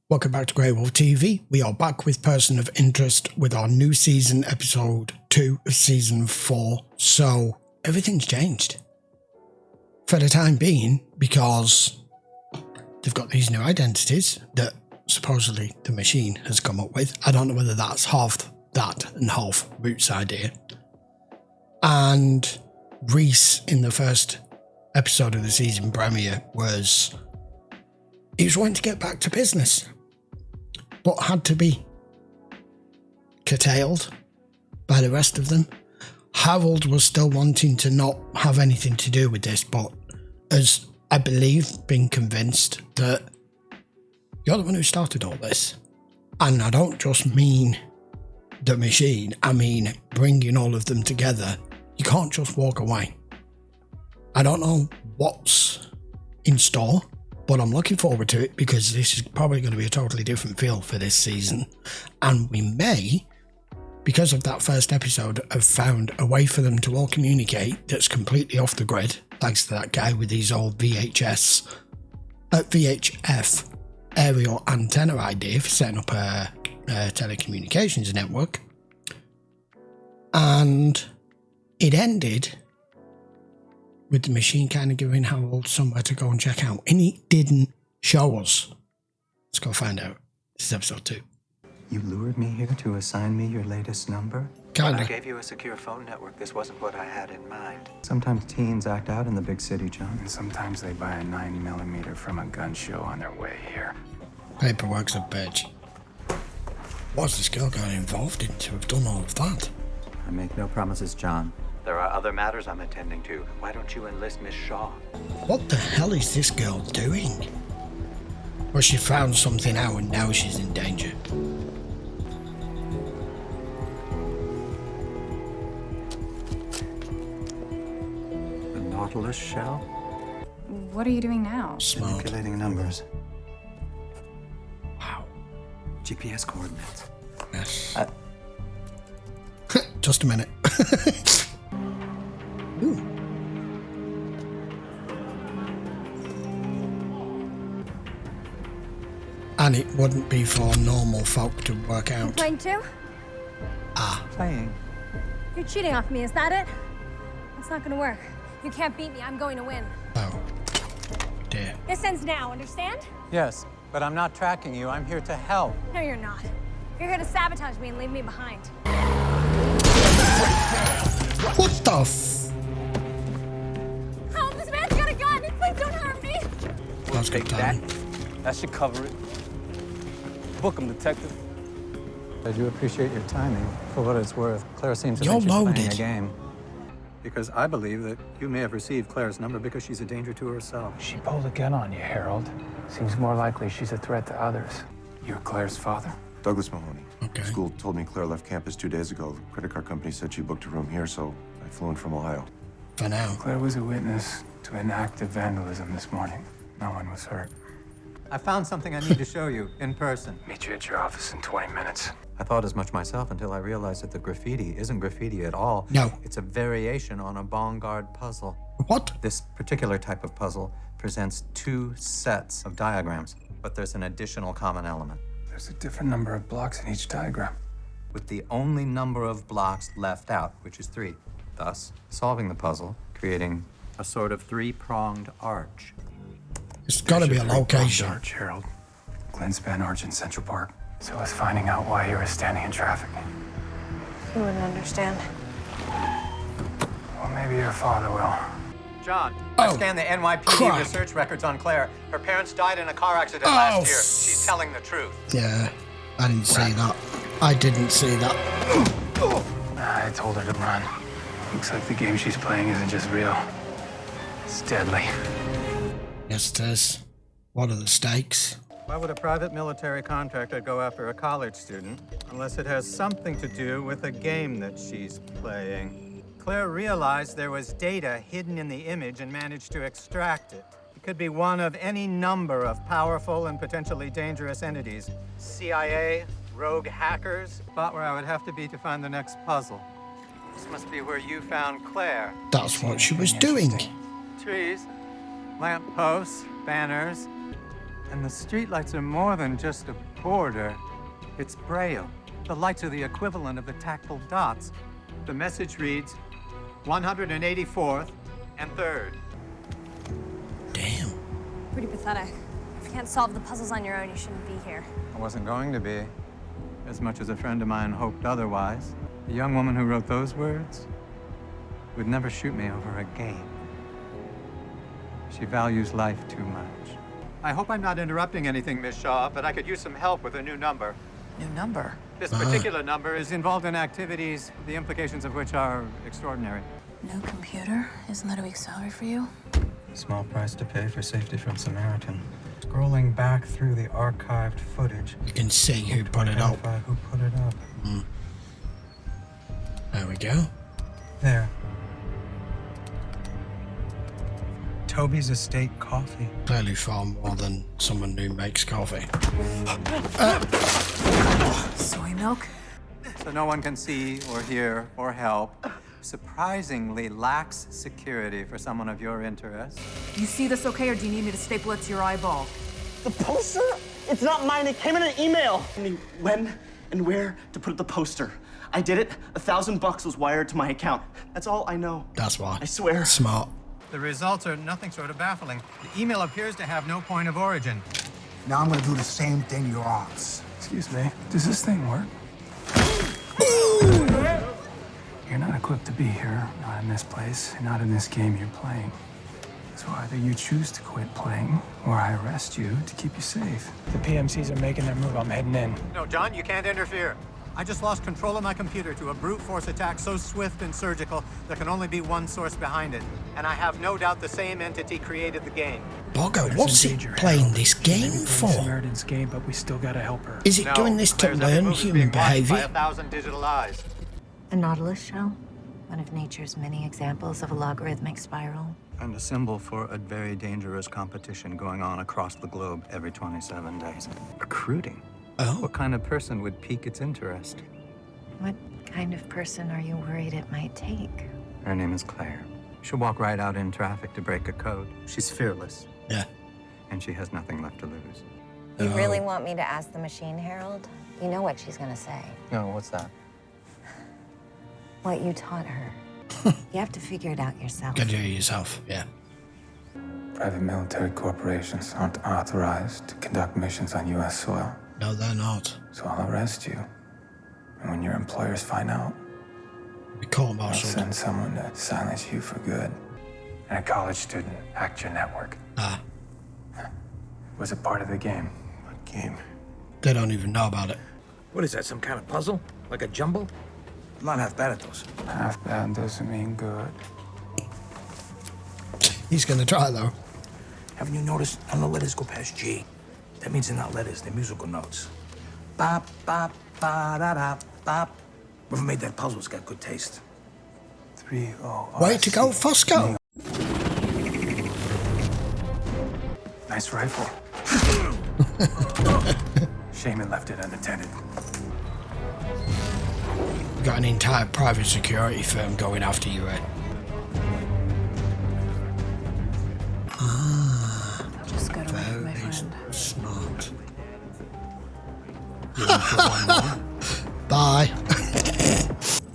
Welcome back to GreyWolf TV. We are back with Person of Interest with our new season, episode 2 of season 4. So, everything's changed. For the time being, because they've got these new identities that supposedly the machine has come up with. I don't know whether that's half that and half Root's idea. And Reese, in the first episode of the season premiere, he was wanting to get back to business, but had to be curtailed by the rest of them. Harold was still wanting to not have anything to do with this, but has, I believe, been convinced that you're the one who started all this. And I don't just mean the machine, I mean bringing all of them together. You can't just walk away. I don't know what's in store, but I'm looking forward to it because this is probably going to be a totally different feel for this season. And we may, because of that first episode, have found a way for them to all communicate that's completely off the grid, thanks to that guy with his old VHF aerial antenna idea for setting up a telecommunications network. And it ended with the machine kind of giving Harold somewhere to go and check out. And it didn't show us. Let's go find out. This is episode 2. You lured me here to assign me your latest number? Kinda. When I gave you a secure phone network, this wasn't what I had in mind. Sometimes teens act out in the big city, John. And sometimes they buy a 9mm from a gun show on their way here. Paperwork's a bitch. What's this girl got involved in to have done all of that? I make no promises, John. There are other matters I'm attending to. Why don't you enlist Miss Shaw? What the hell is this girl doing? Well, she found something out and now she's in danger. The Nautilus shell? What are you doing now? Smart. Manipulating numbers. Wow. GPS coordinates. Yes. Just a minute. Ooh. And it wouldn't be for normal folk to work out. Playing too? Playing. You're cheating off me, is that it? It's not gonna work. You can't beat me, I'm going to win. Oh, dear. This ends now, understand? Yes, but I'm not tracking you. I'm here to help. No, you're not. You're here to sabotage me and leave me behind. What the f... Oh, this man's got a gun! Please don't hurt me! That's good timing. That should cover it. Book him, detective. I do appreciate your timing. For what it's worth, Claire seems to You're think she's playing loaded. a game. Because I believe that you may have received Claire's number because she's a danger to herself. She pulled a gun on you, Harold. Seems more likely she's a threat to others. You're Claire's father? Douglas Mahoney. Okay. School told me Claire left campus 2 days ago. The credit card company said she booked a room here, so I flew in from Ohio. For now. Claire was a witness to an act of vandalism this morning. No one was hurt. I found something I need to show you in person. Meet you at your office in 20 minutes. I thought as much myself until I realized that the graffiti isn't graffiti at all. No. It's a variation on a Bongard puzzle. What? This particular type of puzzle presents 2 sets of diagrams, but there's an additional common element. There's a different number of blocks in each diagram. With the only number of blocks left out, which is 3. Thus, solving the puzzle, creating a sort of 3-pronged arch. It's gotta be a location. Arch, Harold. Glennspan Arch in Central Park. So is finding out why you were standing in traffic. You wouldn't understand. Well, maybe your father will. John, Oh, I scanned the NYPD crap. research records on Claire. Her parents died in a car accident Oh, last year. She's telling the truth. Yeah, I didn't see that. I didn't see that. I told her to run. Looks like the game she's playing isn't just real. It's deadly. Yes, it is. What are the stakes? Why would a private military contractor go after a college student unless it has something to do with a game that she's playing? Claire realized there was data hidden in the image and managed to extract it. It could be one of any number of powerful and potentially dangerous entities. CIA, rogue hackers, spot where I would have to be to find the next puzzle. This must be where you found Claire. That's what she was doing. Trees, lamp posts, banners. And the streetlights are more than just a border. It's Braille. The lights are the equivalent of the tactile dots. The message reads 184th and 3rd. Damn. Pretty pathetic. If you can't solve the puzzles on your own, you shouldn't be here. I wasn't going to be, as much as a friend of mine hoped otherwise. The young woman who wrote those words would never shoot me over a game. She values life too much. I hope I'm not interrupting anything, Miss Shaw, but I could use some help with a new number. New number? This particular number is involved in activities, the implications of which are extraordinary. No computer? Isn't that a week's salary for you? Small price to pay for safety from Samaritan. Scrolling back through the archived footage. You can see who put it up. Who put it up? There we go. There. Toby's Estate Coffee. Clearly far more than someone who makes coffee. Soy milk? So no one can see or hear or help. Surprisingly lax security for someone of your interest. You see this okay, or do you need me to staple it to your eyeball? The poster? It's not mine. It came in an email. I mean, when and where to put the poster. I did it. $1,000 was wired to my account. That's all I know. That's why. I swear. Smart. The results are nothing short of baffling. The email appears to have no point of origin. Now I'm gonna do the same thing your aunts. Excuse me, does this thing work? You're not equipped to be here, not in this place, and not in this game you're playing. So either you choose to quit playing, or I arrest you to keep you safe. The PMCs are making their move. I'm heading in. No, John, you can't interfere. I just lost control of my computer to a brute force attack so swift and surgical there can only be one source behind it. And I have no doubt the same entity created the game. Boggo, what's he playing this game for? Samaritan's game, but we still gotta help her. Is it doing this to learn human behavior? 1,000 digital eyes. A Nautilus shell? One of nature's many examples of a logarithmic spiral. And a symbol for a very dangerous competition going on across the globe every 27 days. Recruiting. Oh. What kind of person would pique its interest? What kind of person are you worried it might take? Her name is Claire. She'll walk right out in traffic to break a code. She's fearless. Yeah. And she has nothing left to lose. You really want me to ask the machine, Harold? You know what she's gonna say. No, what's that? What you taught her. You have to figure it out yourself. Gotta do it yourself, yeah. Private military corporations aren't authorized to conduct missions on U.S. soil. No, they're not. So I'll arrest you. And when your employers find out, We call I'll Marshall. send someone to silence you for good. And a college student hacked your network. Ah, Was it part of the game? What game? they don't even know about it. What is that, some kind of puzzle? Like a jumble? I'm not half bad at those. Half bad doesn't mean good. He's gonna try though. Haven't you noticed none of the letters go past G? That means they're not letters, they're musical notes. Bop, bop, ba-da-da, bop. Whoever made that puzzle's got good taste. 3-0. Way to go, Fusco! Nice rifle. Shaman left it unattended. Got an entire private security firm going after you, eh? Just go to work, my friend. Smart. Bye.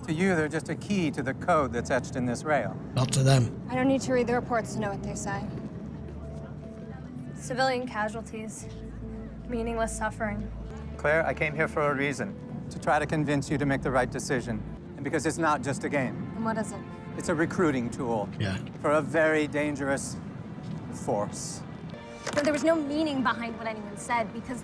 To you, they're just a key to the code that's etched in this rail. Not to them. I don't need to read the reports to know what they say. Civilian casualties, meaningless suffering. Claire, I came here for a reason. To try to convince you to make the right decision. And because it's not just a game. And what is it? It's a recruiting tool. Yeah. For a very dangerous force. But there was no meaning behind what anyone said because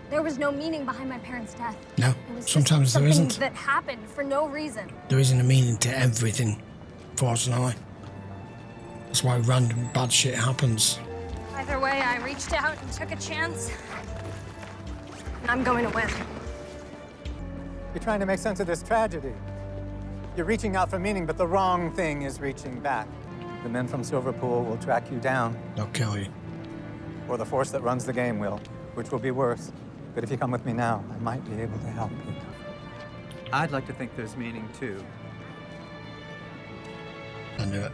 there was no meaning behind my parents' death. No, It was just sometimes there something isn't. that happened for no reason. There isn't a meaning to everything, fortunately. That's why random bad shit happens. Either way, I reached out and took a chance. And I'm going to win. You're trying to make sense of this tragedy. You're reaching out for meaning, but the wrong thing is reaching back. The men from Silverpool will track you down. They'll kill you. Or the force that runs the game will, which will be worse. But if you come with me now, I might be able to help you. I'd like to think there's meaning, too. I knew it.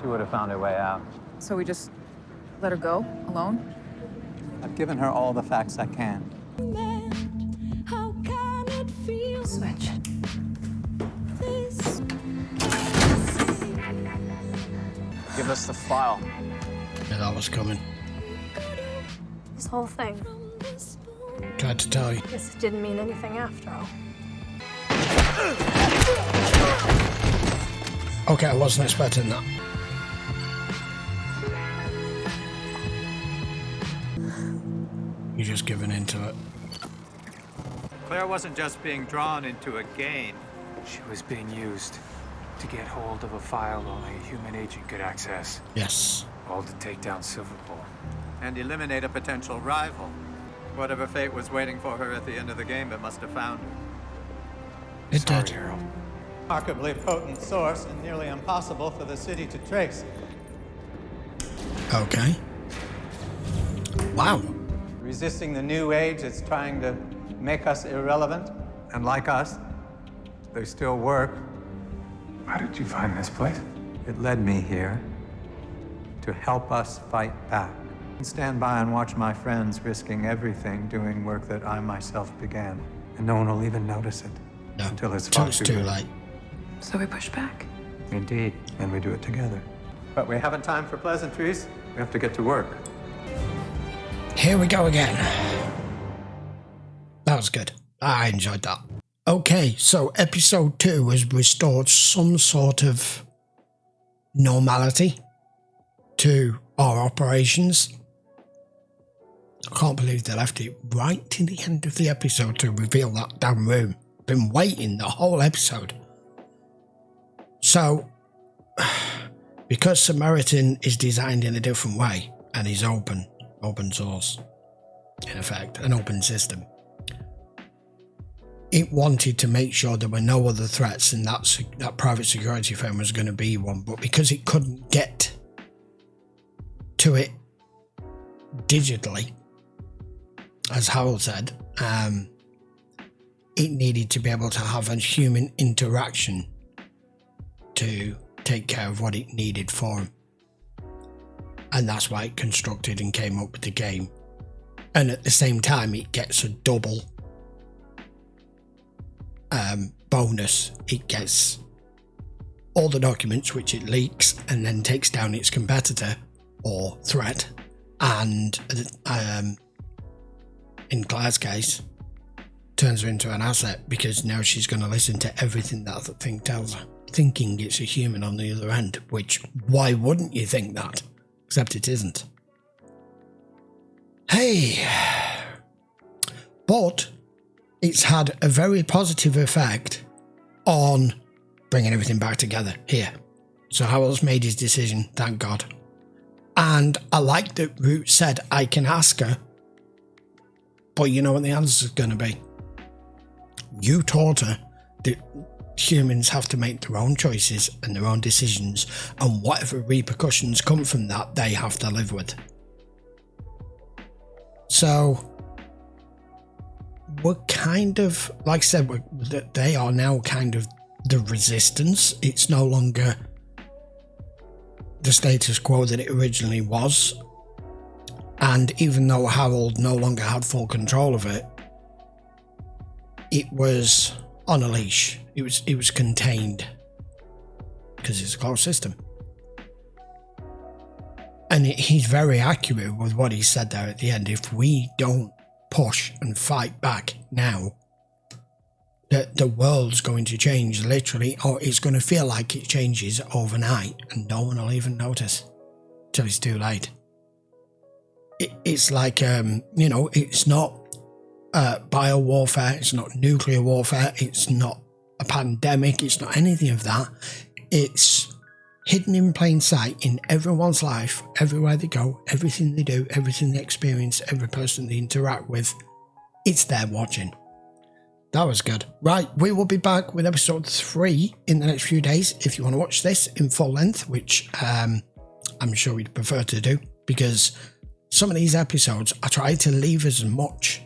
She would have found her way out. So we just let her go alone? I've given her all the facts I can. Switch. Give us the file. Yeah, that was coming. This whole thing. Tried to tell you. Guess it didn't mean anything after all. Okay, I wasn't expecting that. You're just giving into it. Claire wasn't just being drawn into a game. She was being used to get hold of a file only a human agent could access. Yes. All to take down Silverpool. And eliminate a potential rival. Whatever fate was waiting for her at the end of the game, it must have found her. It did. Harold. Remarkably potent source and nearly impossible for the city to trace. Okay. Wow. Resisting the new age is trying to make us irrelevant. And like us, they still work. How did you find this place? It led me here to help us fight back. And stand by and watch my friends risking everything doing work that I myself began. And no one will even notice it. No. Until it's far Too late. So we push back. Indeed, and we do it together. But we haven't time for pleasantries. We have to get to work. Here we go again. That was good. I enjoyed that. Okay, so episode 2 has restored some sort of normality to our operations. I can't believe they left it right to the end of the episode to reveal that damn room. Been waiting the whole episode. So, because Samaritan is designed in a different way and is open source, in effect, an open system, it wanted to make sure there were no other threats and that private security firm was going to be one. But because it couldn't get to it digitally, as Harold said, it needed to be able to have a human interaction to take care of what it needed for him. And that's why it constructed and came up with the game. And at the same time, it gets a double bonus. It gets all the documents, which it leaks, and then takes down its competitor or threat. And in Claire's case, turns her into an asset because now she's going to listen to everything that the thing tells her, thinking it's a human on the other end, which, why wouldn't you think that? Except it isn't. Hey. But it's had a very positive effect on bringing everything back together here. So Harold's made his decision, thank God. And I like that Root said, I can ask her, but you know what the answer is going to be. You taught her that humans have to make their own choices and their own decisions, and whatever repercussions come from that, they have to live with. So we're kind of, like I said, they are now kind of the resistance. It's no longer the status quo that it originally was. And even though Harold no longer had full control of it, it was on a leash. It was contained because it's a closed system. And he's very accurate with what he said there at the end. If we don't push and fight back now, the world's going to change literally, or it's going to feel like it changes overnight and no one will even notice till it's too late. It's like, it's not bio warfare, it's not nuclear warfare, it's not a pandemic, it's not anything of that. It's hidden in plain sight in everyone's life, everywhere they go, everything they do, everything they experience, every person they interact with. It's there watching. That was good. Right, we will be back with episode 3 in the next few days. If you want to watch this in full length, which I'm sure we'd prefer to do, because some of these episodes I try to leave as much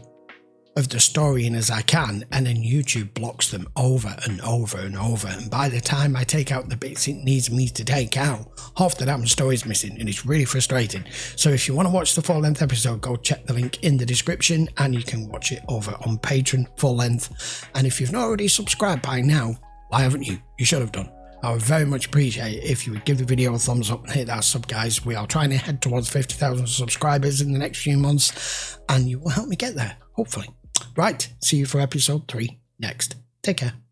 of the story in as I can, and then YouTube blocks them over and over and over, and by the time I take out the bits it needs me to take out, half the damn story is missing, and it's really frustrating. So if you want to watch the full length episode, go check the link in the description, and you can watch it over on Patreon full length. And if you've not already subscribed by now, why haven't you? You should have done. I would very much appreciate it if you would give the video a thumbs up and hit that sub, guys. We are trying to head towards 50,000 subscribers in the next few months, and you will help me get there, hopefully. Right, see you for episode 3 next. Take care.